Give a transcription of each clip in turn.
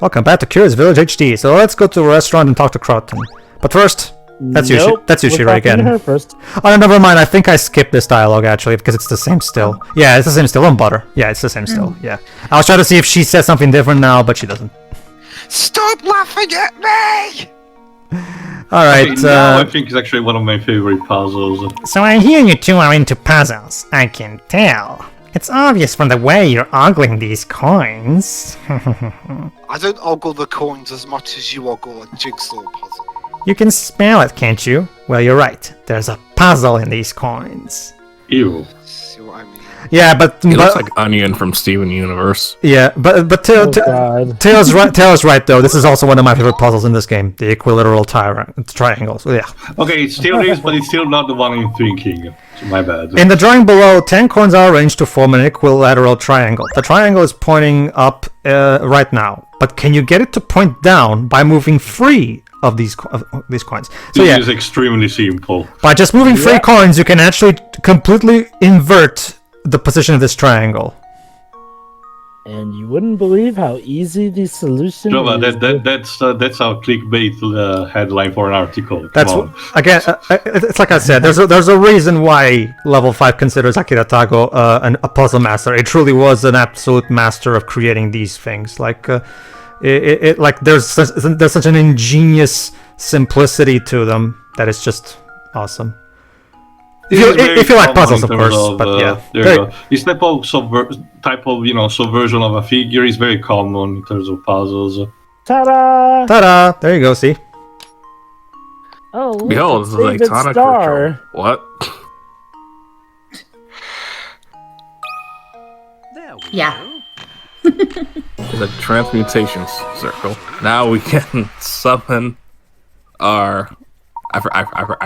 Welcome back to Curious Village HD. So let's go to a restaurant and talk to Croton. But first, that's Yushiro again. Her first. Oh, never mind. I think I skipped this dialogue actually because it's the same still. Yeah, it's the same still. On butter. Yeah, it's the same still. Yeah. I was trying to see if she says something different now, but she doesn't. Stop laughing at me! Alright, okay, now I think it's actually one of my favorite puzzles. So I hear you two are into puzzles. I can tell. It's obvious from the way you're ogling these coins. I don't ogle the coins as much as you ogle a jigsaw puzzle. You can smell it, can't you? Well, you're right. There's a puzzle in these coins. Ew. See what I mean? Yeah, but It looks like Onion from Steven Universe. Yeah, but Tails right though. This is also one of my favorite puzzles in this game. The equilateral triangles. Yeah. Okay, it still is, but it's still not the one I'm thinking. So my bad. In the drawing below, 10 coins are arranged to form an equilateral triangle. The triangle is pointing up right now, but can you get it to point down by moving free of these coins? So This yeah, is extremely simple. by just moving free coins, you can actually completely invert the position of this triangle. And you wouldn't believe how easy the solution Jova, is. that's our clickbait headline for an article. That's Come on. again. It's like I said. There's a reason why Level 5 considers Akira Tago a puzzle master. It truly was an absolute master of creating these things. Like there's such an ingenious simplicity to them that is just awesome. If you like puzzles, of course, but yeah. There you go. This type of subversion of a figure is very common in terms of puzzles. Ta-da! Ta-da! There you go. See. Oh, look, Behold, this is like David Sonic Star. Ritual. What? Yeah. It's a transmutation circle. Now we can summon our... I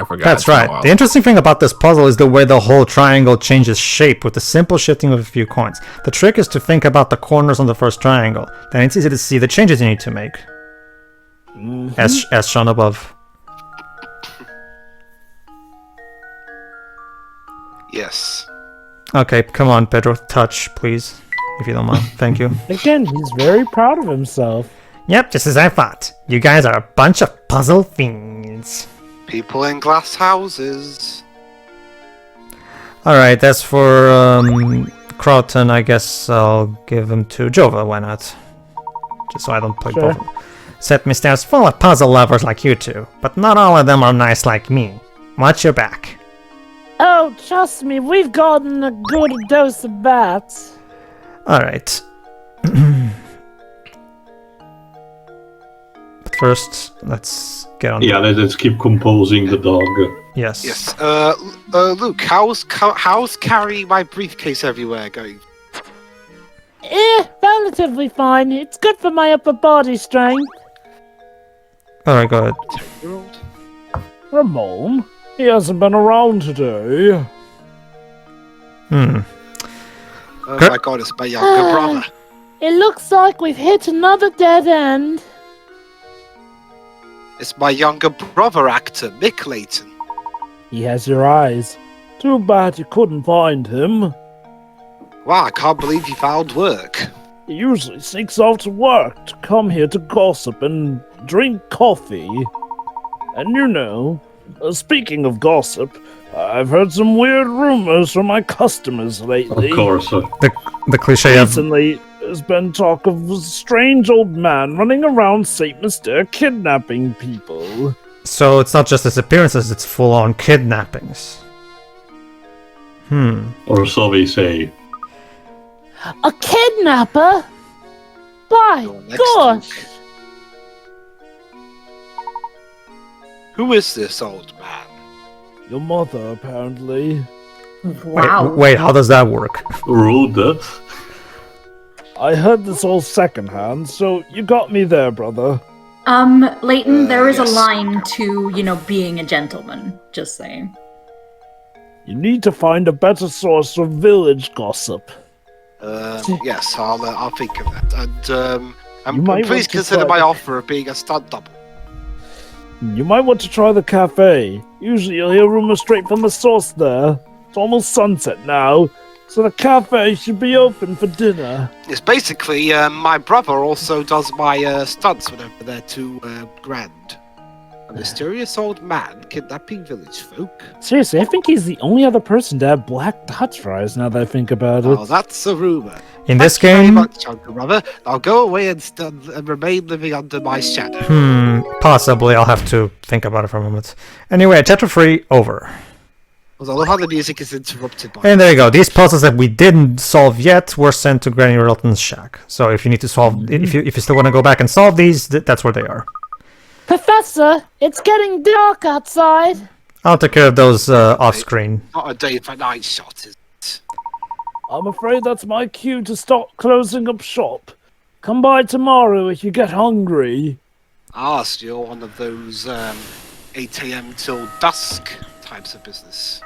forgot. That's right. The interesting thing about this puzzle is the way the whole triangle changes shape with the simple shifting of a few coins. The trick is to think about the corners on the first triangle. Then it's easy to see the changes you need to make. As shown above. Yes. Okay, come on, Pedro. Touch, please. If you don't mind. Thank you. Again, he's very proud of himself. Yep, just as I thought. You guys are a bunch of puzzle fiends. People in glass houses. Alright, that's for Croton. I guess I'll give him to Jova. Why not? Just so I don't play both of them. Set me stairs full of puzzle lovers like you two, but not all of them are nice like me. Watch your back. Oh, trust me, we've gotten a good dose of bats. Alright. But first, let's get on. Yeah, let's keep composing the dog. Yes. Yes. Luke, how's carrying my briefcase everywhere going? Relatively fine. It's good for my upper body strength. Alright, go ahead. Ramon? He hasn't been around today. Oh my god, it's my younger brother. It looks like we've hit another dead end. It's my younger brother actor, Mick Layton. He has your eyes. Too bad you couldn't find him. Wow, I can't believe you found work. He usually sneaks off to work to come here to gossip and drink coffee. And you know, speaking of gossip, I've heard some weird rumors from my customers lately. Of course. The cliche of... Recently, there's been talk of a strange old man running around St. Mystere kidnapping people. So it's not just disappearances, it's full-on kidnappings. Or so we say. A kidnapper? By gosh! Who is this old man? Your mother, apparently. Wow. Wait, how does that work? Rude. I heard this all secondhand, so you got me there, brother. Layton, there is yes. a line to, being a gentleman. Just saying. You need to find a better source of village gossip. Yes, I'll think of that. And You might please want to consider try- my offer of being a stunt double. You might want to try the cafe. Usually you'll hear rumors straight from the source there. It's almost sunset now. So the cafe should be open for dinner. It's basically, my brother also does my stunts whenever they're too grand. A mysterious old man kidnapping village folk. Seriously, I think he's the only other person to have black Dutch fries now that I think about it. Oh, that's a rumor. In this Thank you very game, much, younger brother. I'll go away and remain living under my shadow. possibly I'll have to think about it for a moment. Anyway, chapter 3 over. Although I love how the music is interrupted by. And there you go. These puzzles that we didn't solve yet were sent to Granny Rattleton's shack. So if you need to solve, if you still want to go back and solve these, that's where they are. Professor, it's getting dark outside. I'll take care of those off screen. Not a day for night shot, is it? I'm afraid that's my cue to start closing up shop. Come by tomorrow if you get hungry. Ah, so you're one of those 8 a.m. till dusk types of business.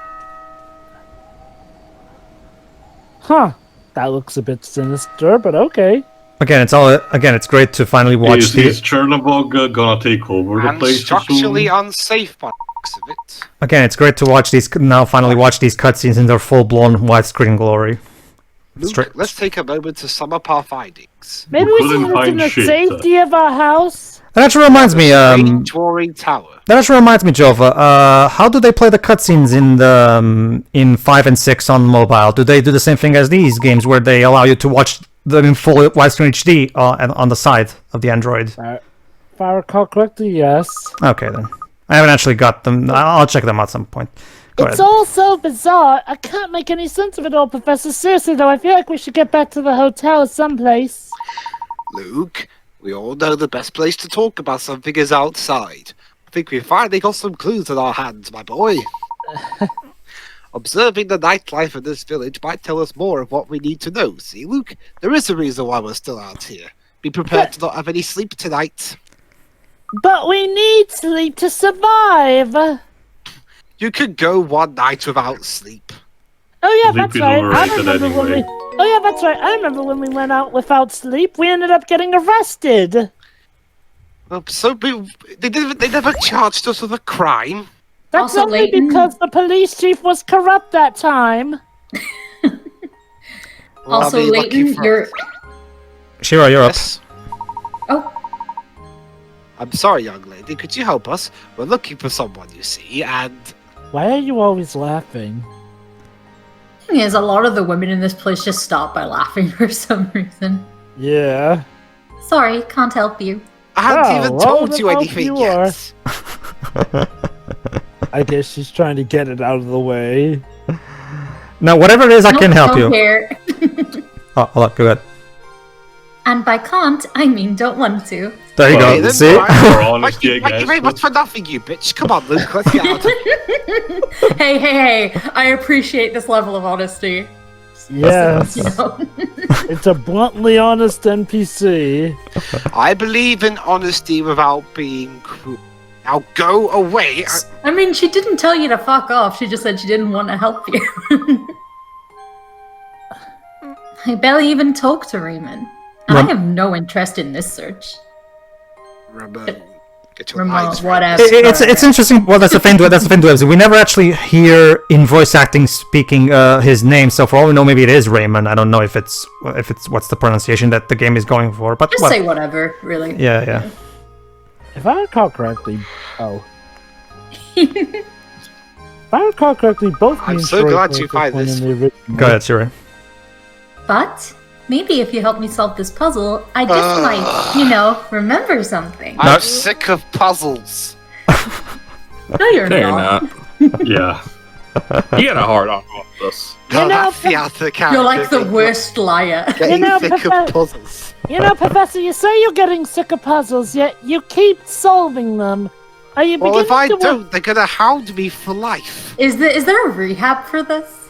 Huh. That looks a bit sinister, but okay. Again, it's great to finally watch Is Chernobog gonna take over the And place structurally soon? unsafe by the looks of it. Again, it's great to watch these finally watch these cutscenes in their full-blown widescreen glory. Luke, let's take a moment to sum up our findings. Maybe We we should couldn't live in find the shit, safety of our house. That actually reminds me. Strange drawing tower. That actually reminds me, Jova. How do they play the cutscenes in 5 and 6 on mobile? Do they do the same thing as these games, where they allow you to watch them in full widescreen HD on the side of the Android? If I recall correctly, yes. Okay then. I haven't actually got them. I'll check them out at some point. Go It's ahead. all so bizarre. I can't make any sense of it all, Professor. Seriously, though, I feel like we should get back to the hotel someplace. Luke, we all know the best place to talk about something is outside. I think we finally got some clues in our hands, my boy. Observing the nightlife in this village might tell us more of what we need to know. See, Luke, there is a reason why we're still out here. Be prepared to not have any sleep tonight. But we need sleep to survive. You could go one night without sleep. Oh yeah, Sleep that's is right. I overrated remember when we. anyway. Oh yeah, that's right. I remember when we went out without sleep. We ended up getting arrested. Well, they never charged us with a crime. That's Also, only Layton- because the police chief was corrupt that time. Well, Also, I'll be lucky Layton, for you're. us. Shira, you're up. Yes. Oh, I'm sorry, young lady. Could you help us? We're looking for someone, you see, and Why are you always laughing? thing is, a lot of the women in this place just stop by laughing for some reason. Yeah. Sorry, can't help you. I haven't Oh, even well, told then you help anything you yet. I guess she's trying to get it out of the way. Now, whatever it is, I can Nope, help don't you. care. Oh, hold on, go ahead. And by can't, I mean don't want to. There you Well, go. then, See? alright. For Thank honesty, you, I thank you guess. very much for nothing, you bitch. Come on, Luke, let's get out of here. Hey, I appreciate this level of honesty. Yes. You know? It's a bluntly honest NPC. I believe in honesty without being cruel. Now go away. I mean, she didn't tell you to fuck off. She just said she didn't want to help you. I barely even talked to Raymond. And I have no interest in this search. Ramon, get your Ramon, lines right. whatever. It's interesting. Well, that's the thing. That's the thing to it. We never actually hear in voice acting speaking his name. So for all we know, maybe it is Raymond. I don't know if it's what's the pronunciation that the game is going for. But Just well, say whatever, really. yeah. If I recall correctly, if I recall correctly, both I'm means so Troy glad you Focus find went this. in the original. Go ahead, Shira. But maybe if you help me solve this puzzle, I just might, remember something. No. I'm sick of puzzles. No, you're No, you're not. not. Yeah. He had a hard on about this. No, know, that's the other character. You're like the worst liar. Getting You know, sick of Profe- puzzles. You know, Professor, you say you're getting sick of puzzles, yet you keep solving them. Are you Well, beginning if I to don't, they're gonna hound me for life. Is there a rehab for this?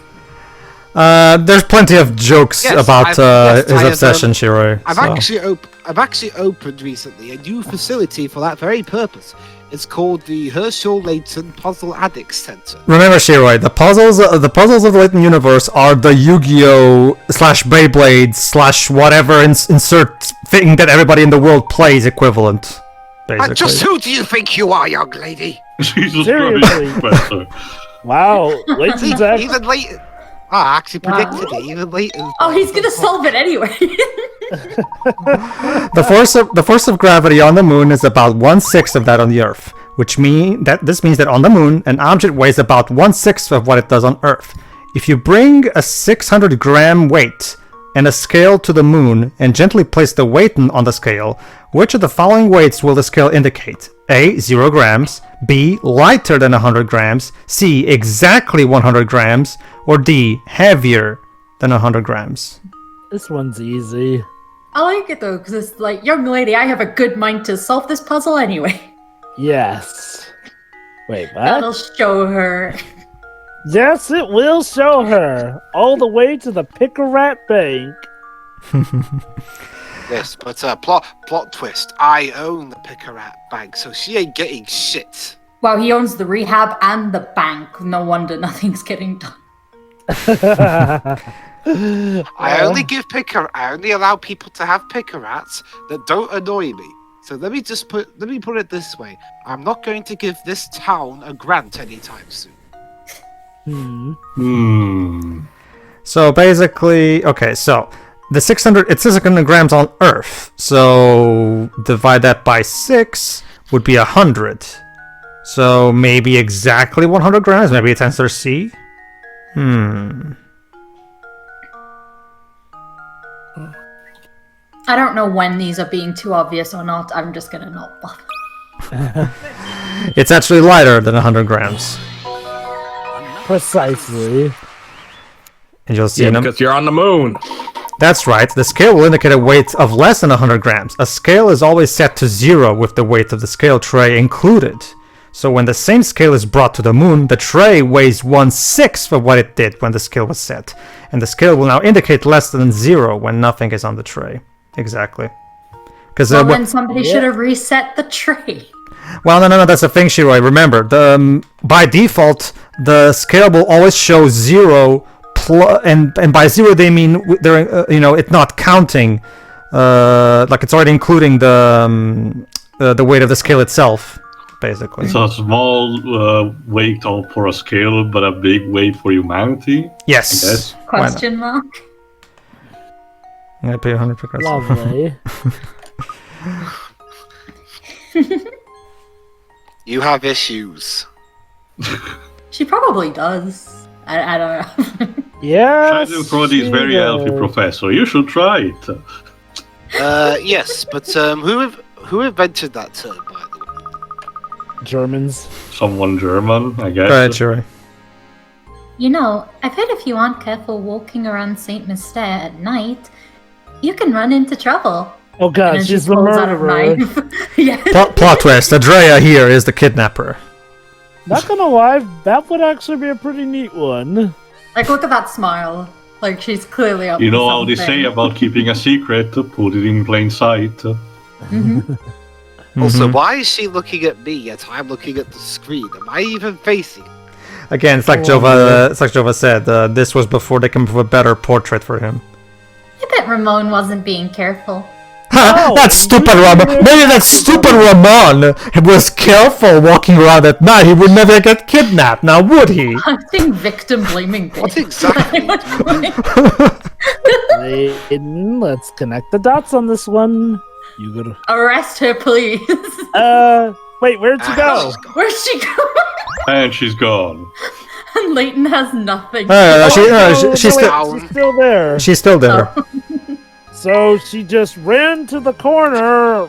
There's plenty of jokes Yes, about yes, his I have, obsession, Shiro. I've actually opened recently a new facility for that very purpose. It's called the Herschel Layton Puzzle Addict Center. Remember, Shiroi, the puzzles of the Layton universe are the Yu-Gi-Oh / Beyblade / whatever insert thing that everybody in the world plays equivalent. Basically. And just who do you think you are, young lady? Jesus Seriously. Christ, Professor. Wow, Layton's actually. Even Layton. I actually predicted it even later. Oh, he's gonna solve it anyway. The force of gravity on the moon is about 1/6 of that on the Earth, which means that on the moon, an object weighs about 1/6 of what it does on Earth. If you bring a 600-gram weight and a scale to the moon and gently place the weight on the scale, which of the following weights will the scale indicate? A. 0 grams, B. lighter than 100 grams, C. exactly 100 grams, or D. heavier than 100 grams? This one's easy. I like it though, because it's like, young lady, I have a good mind to solve this puzzle anyway. Yes. Wait, what? That'll show her. Yes, it will show her. All the way to the Picarat Bank. Yes, but plot twist. I own the Picarat Bank, so she ain't getting shit. Wow, he owns the rehab and the bank. No wonder nothing's getting done. I only allow people to have Picarats that don't annoy me. So let me put it this way. I'm not going to give this town a grant anytime soon. So basically, okay, so the 600 grams on Earth. So divide that by 6 would be 100. So maybe exactly 100 grams. Maybe it's answer C. I don't know when these are being too obvious or not. I'm just gonna not bother. It's actually lighter than 100 grams. Precisely. And you'll see Yeah, because you're on the moon. That's right. The scale will indicate a weight of less than 100 grams. A scale is always set to 0 with the weight of the scale tray included. So when the same scale is brought to the moon, the tray weighs 1/6 of what it did when the scale was set. And the scale will now indicate less than 0 when nothing is on the tray. Exactly. Because Well, then somebody should have reset the tray. Well, no, that's the thing, Shiroi. Remember, by default, the scale will always show 0, and by 0 they mean it's not counting, like it's already including the weight of the scale itself, basically. It's a small weight for a scale, but a big weight for humanity. Yes. I guess. Question mark? I'm gonna pay 100 per card. Lovely. You have issues. She probably does. I don't know. Yes. Shining Prodi is very healthy, Professor. You should try it. Yes, but who invented that term, by the way? Germans. Someone German, I guess. Go ahead, Shiroi. You know, I've heard if you aren't careful walking around St. Mystere at night, you can run into trouble. Oh And god, then she's she the pulls out a murderer. knife. Yeah. Plot twist. Andrea here is the kidnapper. Not gonna lie, that would actually be a pretty neat one. Like, look at that smile. Like, she's clearly up You to know how they something. say about keeping a secret, put it in plain sight. Mhm. Also, Mhm. why is she looking at me yet I'm looking at the screen? Am I even facing? Again, it's like Jova said. This was before they came up with a better portrait for him. I bet Ramon wasn't being careful. No, that stupid Ramon! Maybe that stupid Ramon was careful walking around at night. He would never get kidnapped, now would he? Hunting victim blaming bitch. What exactly? Layton, let's connect the dots on this one. You gotta. Arrest her, please. Wait, where'd you go? Where's she going? And she's gone. And Layton has nothing. She's She's still there. She's still there. Oh. So she just ran to the corner,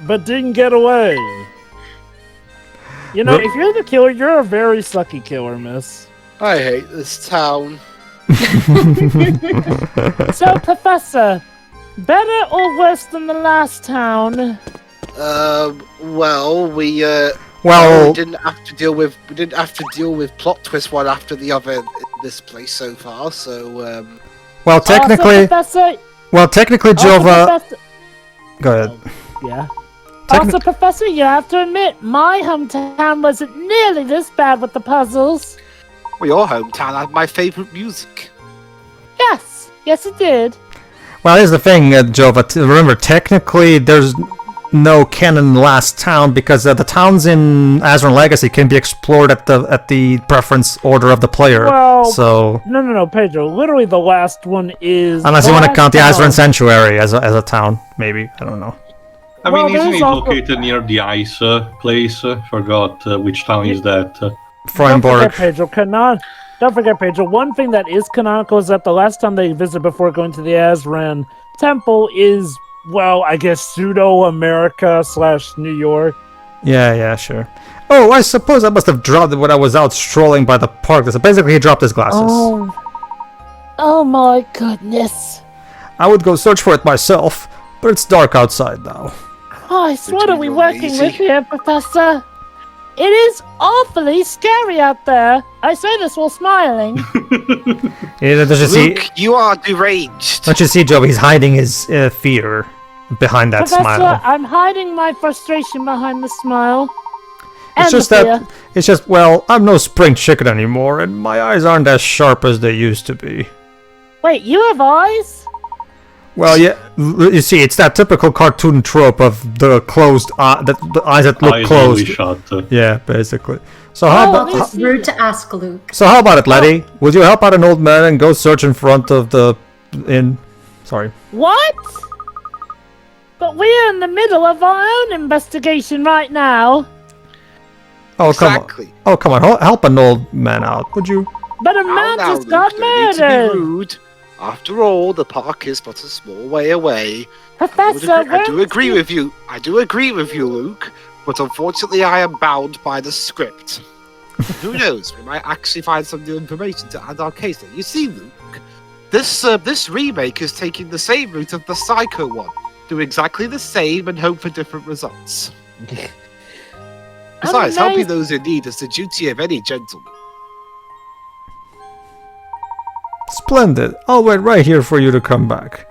but didn't get away. You know, if you're the killer, you're a very sucky killer, miss. I hate this town. So, Professor, better or worse than the last town? Well, we Well, didn't have to deal with plot twist one after the other in this place so far. So well, technically, Jova. Professor, Go ahead. Yeah. also, Professor, you have to admit, my hometown wasn't nearly this bad with the puzzles. well, your hometown had my favorite music. Yes, it did. Well, here's the thing, Jova. Remember, technically, there's no canon last town because the towns in Azran Legacy can be explored at the preference order of the player. Well, so no, Pedro. Literally, the last one is. unless you want to count the Azran town. Sanctuary as a town, maybe, I don't know. I Well, mean, isn't there's it also- located near the ice place? Forgot which town is that. Freinborg. Don't forget, Pedro. One thing that is canonical is that the last time they visit before going to the Azran Temple is, well, I guess pseudo-America / New York. Yeah, sure. Oh, I suppose I must have dropped it when I was out strolling by the park. So basically, he dropped his glasses. Oh my goodness. I would go search for it myself, but it's dark outside now. Christ, what are we Between working lazy- with here, Professor? It is awfully scary out there. I say this while smiling. Yeah, don't you see? Luke, you are deranged. Don't you see, Joe? He's hiding his fear behind that Professor, smile. I'm hiding my frustration behind the smile. It's And just the that. fear. It's just, well, I'm no spring chicken anymore, and my eyes aren't as sharp as they used to be. Wait, you have eyes? Well, yeah, you see, it's that typical cartoon trope of the closed eye, the eyes that look Eyes closed. only shut. Yeah, basically. So how Oh, about? this- Rude to ask, Luke. So how about it, Letty? Would you help out an old man and go search in front of the inn? Sorry. What? But we're in the middle of our own investigation right now. Oh Exactly. come on! Oh come on! Help an old man out, would you? But a Now, man now, just Luke, got don't need to be murdered. rude. After all, the park is but a small way away. Professor, I do agree with you. I do agree with you, Luke. But unfortunately, I am bound by the script. Who knows? We might actually find some new information to add our case. You see, Luke, this remake is taking the same route of the Psycho one. Do exactly the same and hope for different results. Besides, helping Amazing. those in need is the duty of any gentleman. Splendid. I'll wait right here for you to come back.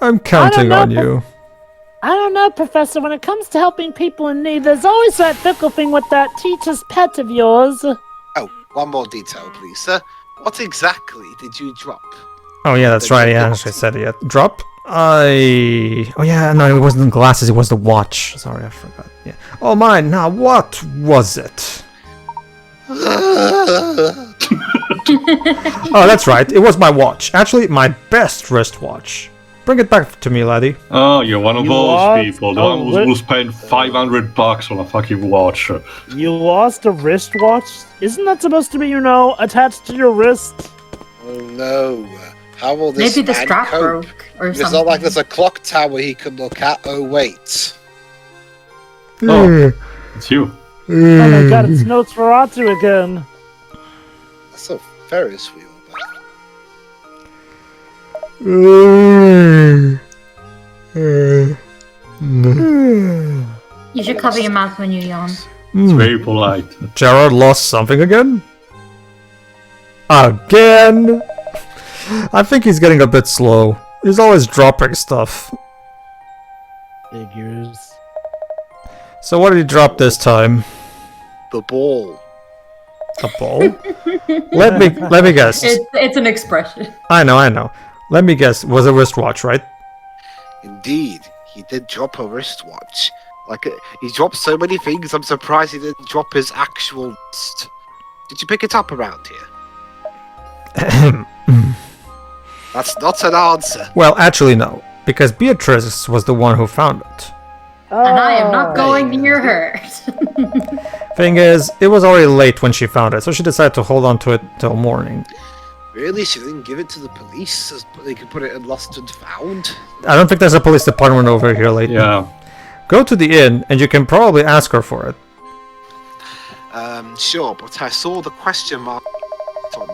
I'm counting know, on you. I don't know, Professor. When it comes to helping people in need, there's always that fickle thing with that teacher's pet of yours. Oh, one more detail, please, sir. What exactly did you drop? Oh yeah, that's right. Yeah, I said it. Drop. Oh yeah, no, it wasn't the glasses. It was the watch. Sorry, I forgot. Yeah. Oh mine. Now, what was it? Oh, that's right. It was my watch. Actually, my best wristwatch. Bring it back to me, laddie. Oh, you're one of You those lost people. The a one who spent $500 on a fucking watch. You lost a wristwatch? Isn't that supposed to be, attached to your wrist? Oh no. How will this Maybe the man strap cope? broke or It's something. not like there's a clock tower he can look at. Oh wait. Oh, it's you. Oh my god, it's Nosferatu again. That's a Ferris wheel. You should cover your mouth when you yawn. It's very polite. Gerard lost something again? Again? I think he's getting a bit slow. He's always dropping stuff. Figures. So what did he drop this time? The ball. A ball? let me guess. It's an expression. I know. Let me guess. Was a wristwatch, right? Indeed, he did drop a wristwatch. He dropped so many things, I'm surprised he didn't drop his actual wrist. Did you pick it up around here? That's not an answer. Well, actually no, because Beatrice was the one who found it. And I am not going near her. Thing is, it was already late when she found it, so she decided to hold on to it till morning. Really? She didn't give it to the police so they could put it in lost and found? I don't think there's a police department over here, Layton. Yeah. Go to the inn, and you can probably ask her for it. Sure, but I saw the question mark on.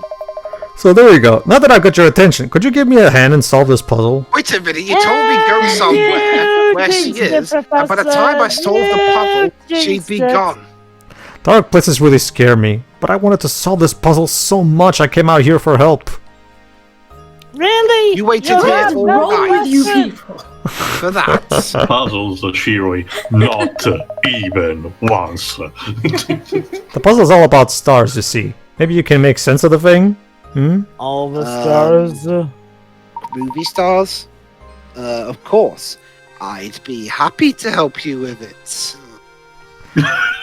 So there you go. Now that I've got your attention, could you give me a hand and solve this puzzle? Wait a minute, you told me go somewhere where she jinxed it, is, and by the time I solved the puzzle, You she'd be jinxed it. gone. Dark places really scare me, but I wanted to solve this puzzle so much I came out here for help. Really? You waited You here have all no night. With you question. people. For that. Puzzles, Shiroi. Not even once. The puzzle's all about stars, you see. Maybe you can make sense of the thing? Hmm? All the stars. Movie stars? Of course. I'd be happy to help you with it.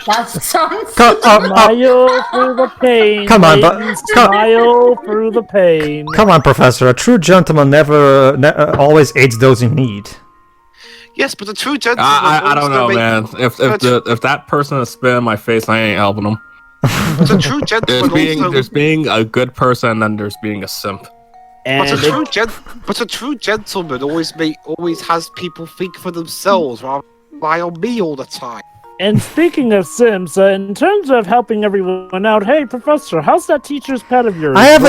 That sounds. Smile through the pain. Come on, Layton, smile through the pain. Come on, Professor. A true gentleman never always aids those in need. Yes, but a true gentleman. I don't know, man. If that person is spitting in my face, I ain't helping them. But a true gentleman There's being a good person, and then there's being a simp. And But a true gentleman always has people think for themselves rather than rely on me all the time. And speaking of Sims, in terms of helping everyone out, hey, Professor, how's that teacher's pet of yours? I have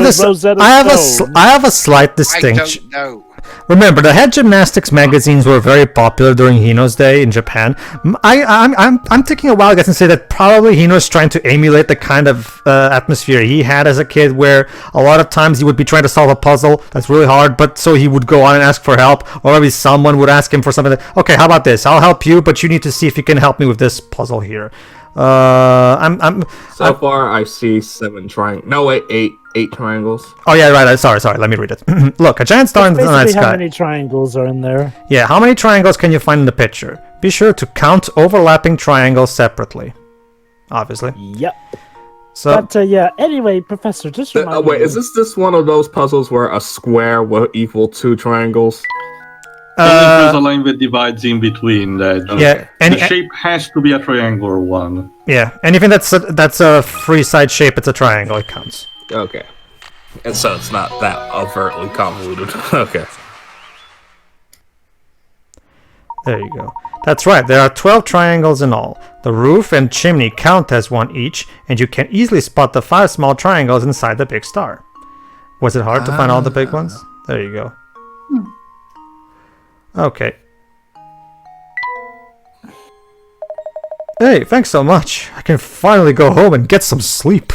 a slight I distinction. don't know. Remember, the head gymnastics magazines were very popular during Hino's day in Japan. I'm taking a wild guess and say that probably Hino's trying to emulate the kind of atmosphere he had as a kid, where a lot of times he would be trying to solve a puzzle that's really hard, but so he would go on and ask for help, or maybe someone would ask him for something. Okay, how about this? I'll help you, but you need to see if you can help me with this puzzle here. So far, I see 7 triangles. No, wait, 8 triangles. Oh yeah, right. Sorry. Let me read it. Look, a giant star in the night sky. How many triangles are in there? Yeah, how many triangles can you find in the picture? Be sure to count overlapping triangles separately. Obviously. Yep. So. But yeah. Anyway, Professor, just remind me. Wait, is this one of those puzzles where a square will equal 2 triangles? There's a line that divides in between that. Yeah, the shape has to be a triangular one. Yeah, anything that's a free side shape, it's a triangle. It counts. Okay. And so it's not that overtly convoluted. Okay. There you go. That's right, there are 12 triangles in all. The roof and chimney count as one each, and you can easily spot the 5 small triangles inside the big star. Was it hard to find all the big ones? There you go. Okay. Hey, thanks so much. I can finally go home and get some sleep.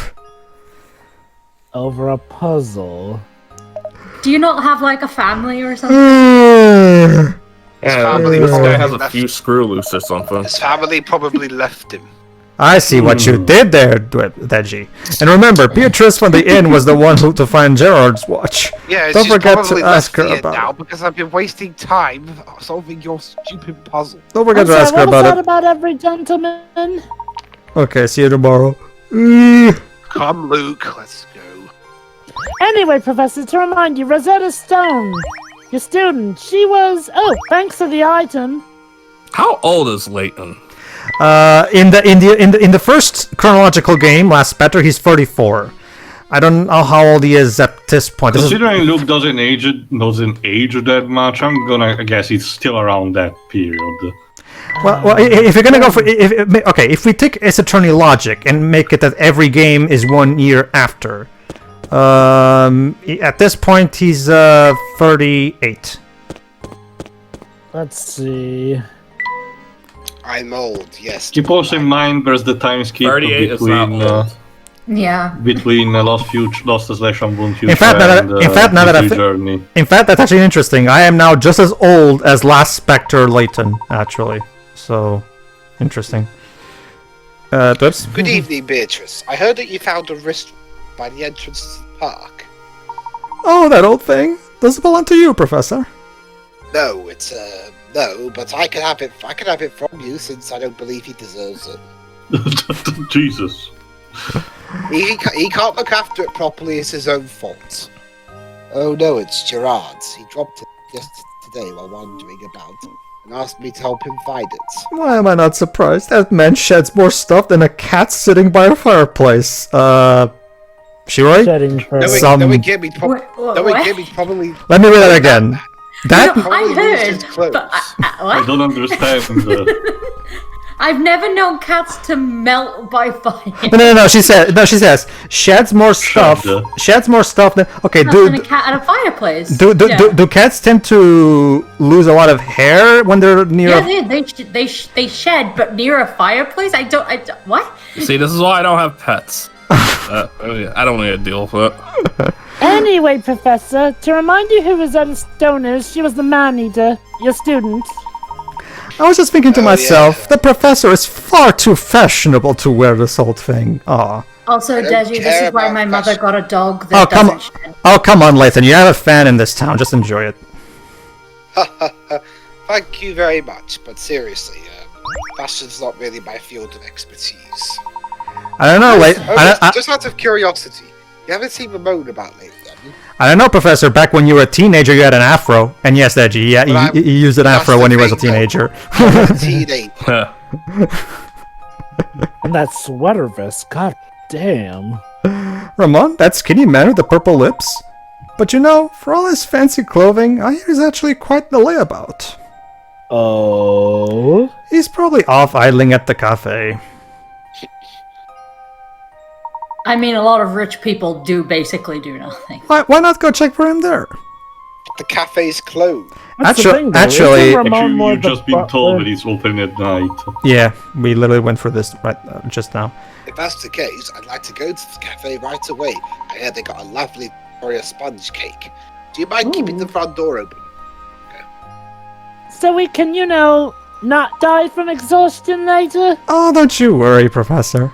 Over a puzzle. Do you not have like a family or something? Yeah, this guy has a few screw loose or something. His family probably left him. I see what you did there, Deji. And remember, Beatrice from the inn was the one who to find Gerard's watch. Yeah, Don't she's forget probably to ask her left about now it. because I've been wasting time solving your stupid puzzle. Don't forget to I'm ask sorry, her what was about that it. about every gentleman? Okay, see you tomorrow. Come, Luke, let's go. Anyway, Professor, to remind you, Rosetta Stone, your student, she was... Oh, thanks for the item. How old is Layton? In the first chronological game, last better, he's 34. I don't know how old he is at this point. Considering Luke doesn't age that much, I'm gonna guess he's still around that period. Well, if you're gonna go for if we take Ace Attorney logic and make it that every game is 1 year after, at this point he's 38. Let's see. I'm old, yes. Keep also in mind there's the time skip 38 is not between old. Yeah. between Lost / Unbound Future In fact, now that I Journey. In fact, that's actually interesting. I am now just as old as Last Spectre Layton, actually. So, interesting. Oops. Good evening, Beatrice. I heard that you found a wrist by the entrance to the park. Oh, that old thing. Does it belong to you, Professor? No, it's no, but I can have it from you since I don't believe he deserves it. Jesus. He can't look after it properly. It's his own fault. Oh no, it's Gerard's. He dropped it just today while wandering about and asked me to help him find it. Why am I not surprised? That man sheds more stuff than a cat sitting by a fireplace. Shiroi? Shedding for... No, it can't be probably... Let me read that again. That? No, I heard, but I what? don't understand. I've never known cats to melt by fire. No. She says sheds more stuff. Sheds more stuff than. Okay, Than a cat at a fireplace. Do cats tend to lose a lot of hair when they're near? Yeah, they shed, but near a fireplace. I don't. What? See, this is why I don't have pets. I don't need to deal with it. Anyway, Professor, to remind you who Rosetta Stone is, she was the man-eater, your student. I was just thinking to myself, the professor is far too fashionable to wear this old thing. Aw. Also, I don't Deji, this care is why about my mother fashion. got a dog Oh that come on! doesn't shed. Oh come on, Layton! You have a fan in this town. Just enjoy it. thank you very much, but seriously, fashion's not really my field of expertise. I don't know, Just out of curiosity, you haven't seen Ramon about lately, have you? I don't know, Professor. Back when you were a teenager, you had an afro. And yes, Deji, yeah, he used an afro when he was a teenager. Teenager. And that sweater vest, god damn. Ramon, that skinny man with the purple lips? But you know, for all his fancy clothing, I hear he's actually quite the layabout. Oh? He's probably off idling at the cafe. I mean, a lot of rich people do basically do nothing. Why not go check for him there? The cafe's closed. Actually, you've just been told that it's open at night. Yeah, we literally went for this right just now. If that's the case, I'd like to go to the cafe right away. I hear they got a lovely Victoria sponge cake. Do you mind keeping the front door open? So we can, not die from exhaustion later? Oh, don't you worry, Professor.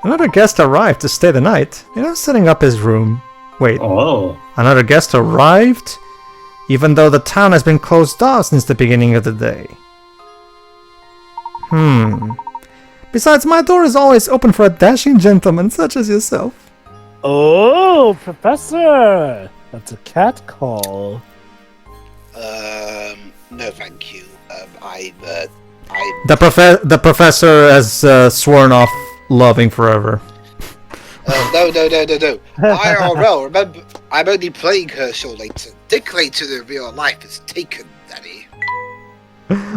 Another guest arrived to stay the night. Setting up his room. Wait. Oh. Another guest arrived? Even though the town has been closed off since the beginning of the day. Besides, my door is always open for a dashing gentleman such as yourself. Oh, Professor! That's a cat call. No thank you. The professor has sworn off loving forever. No. IRL, remember, I'm only playing Herschel Layton. Dick Layton in real life is taken, Daddy.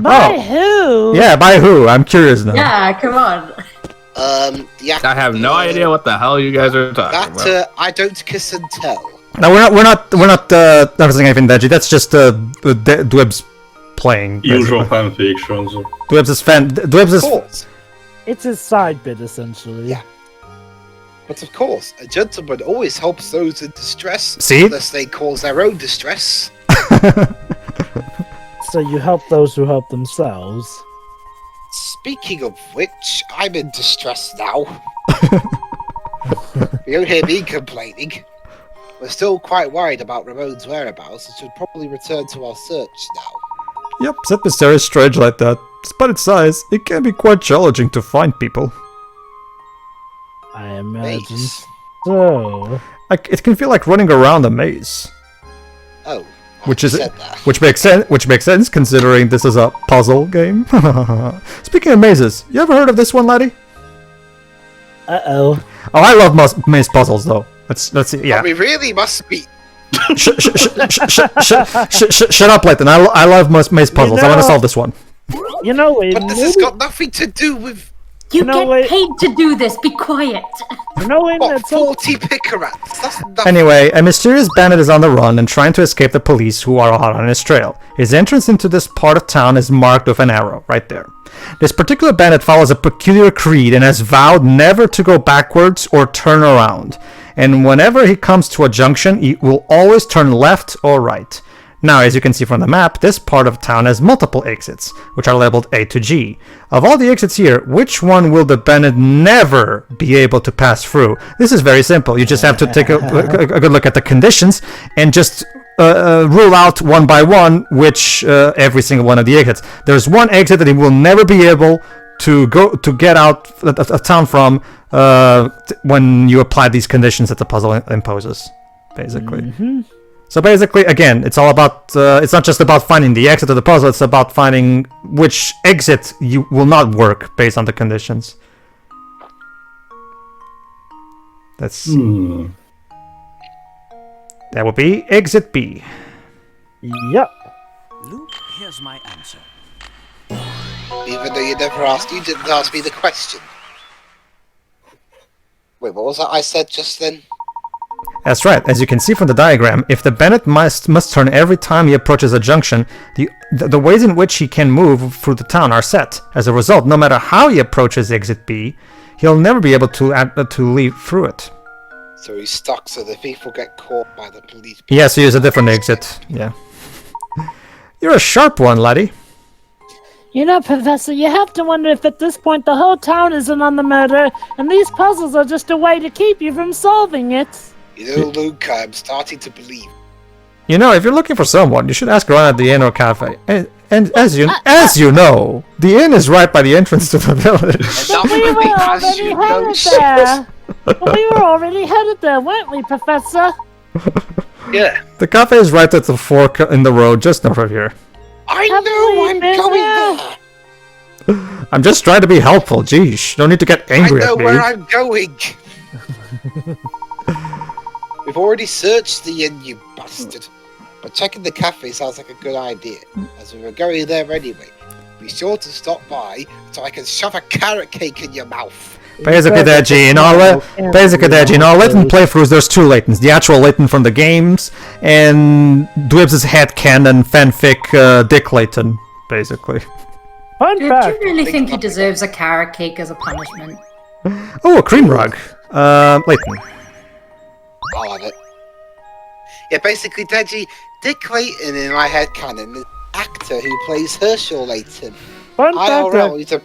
By who? Yeah, by who? I'm curious now. Yeah, come on. I have no idea what the hell you guys are talking about. I don't kiss and tell. No, we're not noticing anything, Deji. That's just Dwebs playing. Usual fan fictions. Dwebs is Of course. It's his side bit, essentially. Yeah. But of course, a gentleman always helps those in distress. See? Unless they cause their own distress. So you help those who help themselves. Speaking of which, I'm in distress now. You don't hear me complaining. We're still quite worried about Ramon's whereabouts and should probably return to our search now. Yep, set mysterious strange like that. Despite its size, it can be quite challenging to find people. I imagine Maze. so. It can feel like running around a maze. Oh, Which makes sense. Which makes sense considering this is a puzzle game. Speaking of mazes, you ever heard of this one, laddie? Uh-oh. Oh, I love maze puzzles though. Let's see. Yeah. We really must be. Shut up, Layton. I love maze puzzles. I want to solve this one. But this has got nothing to do with. You get paid to do this. Be quiet. What, 40 pickerats? That's nothing. Anyway, a mysterious bandit is on the run and trying to escape the police who are hot on his trail. His entrance into this part of town is marked with an arrow, right there. This particular bandit follows a peculiar creed and has vowed never to go backwards or turn around. And whenever he comes to a junction, he will always turn left or right. Now, as you can see from the map, this part of town has multiple exits, which are labeled A to G. Of all the exits here, which one will the bandit never be able to pass through? This is very simple. You just have to take a good look at the conditions and just rule out one by one which every single one of the exits. There's one exit that he will never be able to get out of town from when you apply these conditions that the puzzle imposes, basically. Mm-hmm. So basically, again, it's all about, it's not just about finding the exit of the puzzle, it's about finding which exit you will not work based on the conditions. That would be exit B. Yep. Luke, here's my answer. Even though you didn't ask me the question. Wait, what was that I said just then? That's right. As you can see from the diagram, if the bandit must turn every time he approaches a junction, the ways in which he can move through the town are set. As a result, no matter how he approaches exit B, he'll never be able to leave through it. So he's stuck, so the thief will get caught by the police. Yeah, so use a different exit. Yeah. You're a sharp one, laddie. Professor, you have to wonder if at this point the whole town is in on the murder, and these puzzles are just a way to keep you from solving it. Luke, I'm starting to believe. You know, if you're looking for someone, you should ask around at the inn or cafe. And as you know, the inn is right by the entrance to the village. We were already headed there, weren't we, Professor? Yeah. The cafe is right at the fork in the road, just north of here. I know I'm going there. I'm just trying to be helpful. Geesh, don't need to get angry I know at me. where I'm going. We've already searched the inn, you bastard. But checking the cafe sounds like a good idea, as we were going there anyway. Be sure to stop by so I can shove a carrot cake in your mouth. Basically, Deji, in all Layton playthroughs, there's two Laytons. The actual Layton from the games, and Dwibs' headcanon fanfic Dick Layton, basically. Fun Do fact. you really think he deserves a carrot cake as a punishment? Oh, a cream rug. Layton. I'll have it. Yeah, basically, Deji, Dick Layton in my head canon is the actor who plays Herschel Layton. Fun fact. IRL,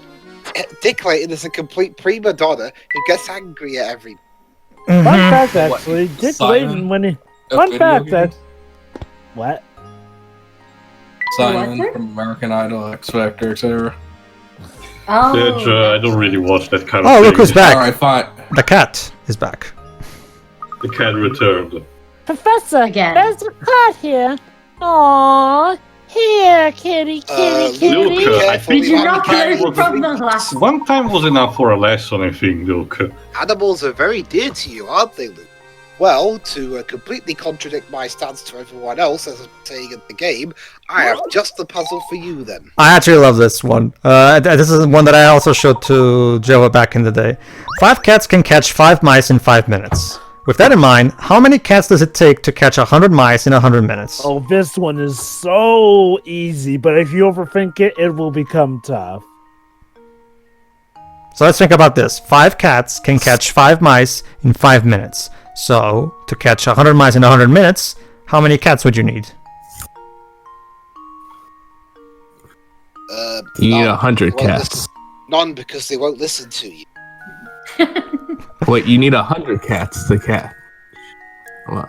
Dick Layton is a complete prima donna who gets angry at every. Fun fact, actually, What, Dick Simon? Layton when he. A Fun video fact game? that. What? Simon What? from American Idol, X Factor, etc. Oh. I don't really watch that kind of Oh, thing. look who's back. Alright, fine. The cat is back. The cat returned. Professor, Again. there's a cat here. Aww. Here, kitty, kitty, Luke, kitty. Did you not learn was- from the last One time was enough for a lesson, I think, Luke. Animals are very dear to you, aren't they, Luke? Well, to completely contradict my stance to everyone else, as I'm saying in the game, I have just the puzzle for you then. I actually love this one. This is one that I also showed to Jova back in the day. 5 cats can catch 5 mice in 5 minutes. With that in mind, how many cats does it take to catch 100 mice in 100 minutes? Oh, this one is so easy, but if you overthink it, it will become tough. So let's think about this. 5 cats can catch 5 mice in 5 minutes. So, to catch 100 mice in 100 minutes, how many cats would you need? You need None. 100 Well, cats. None, because they won't listen to you. Wait, you need 100 cats to cat. What?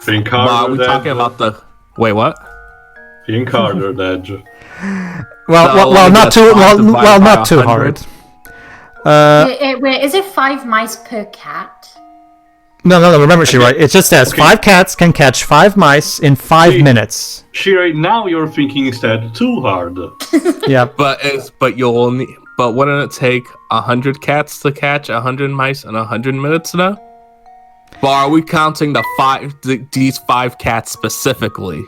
Think Are harder, we Dad. talking about the... Wait, what? Think harder, Dad. Well, not too, that's 5 divided by not too 100. hard. Wait, is it 5 mice per cat? No, remember, Shirai, it just says 5 cats can catch 5 mice in 5 See- minutes. Shirai, now you're thinking instead too hard. Yeah. But you'll only... But wouldn't it take 100 cats to catch 100 mice in 100 minutes now? But are we counting these 5 cats specifically?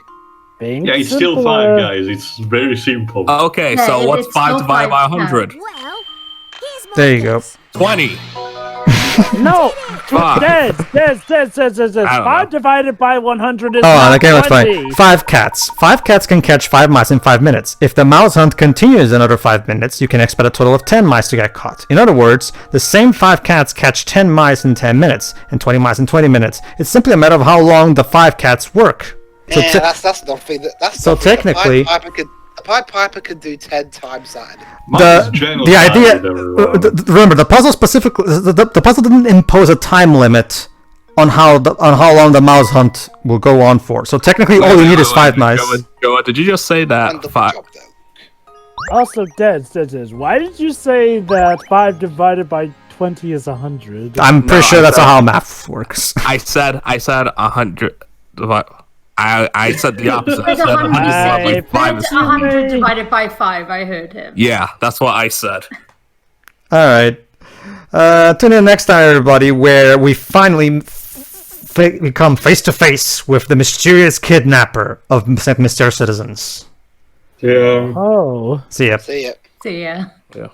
Being Yeah, it's still simpler. 5, guys. It's very simple. Okay, Yeah, so what's it's 5 still divided by 5 100? There you go. 20. No! Fuck. Des. I don't 5 know. divided by 100 is Oh, not the game was 20. fine. 5 cats. 5 cats can catch 5 mice in 5 minutes. If the mouse hunt continues another 5 minutes, you can expect a total of 10 mice to get caught. In other words, the same 5 cats catch 10 mice in 10 minutes, and 20 mice in 20 minutes. It's simply a matter of how long the 5 cats work. So Yeah, that's nothing. That's so nothing. technically- The Pied Piper could do 10 times that. the idea, remember, the puzzle specifically, the puzzle didn't impose a time limit on how long the mouse hunt will go on for. So technically, all you need is 5 mice. Joe, did you just say that? Wonderful 5. job, though. Also, Des, why did you say that 5 divided by 20 is 100? I'm pretty No, sure I that's said- how math works. I said 100. I said the opposite. I It's said 100. 100 divided by 5 is... It's 100 divided by 5, I heard him. Yeah, that's what I said. All right. Tune in next time, everybody, where we finally become face to face with the mysterious kidnapper of St. Mysterious citizens. Yeah. Oh. See ya. See ya. See ya. Yeah.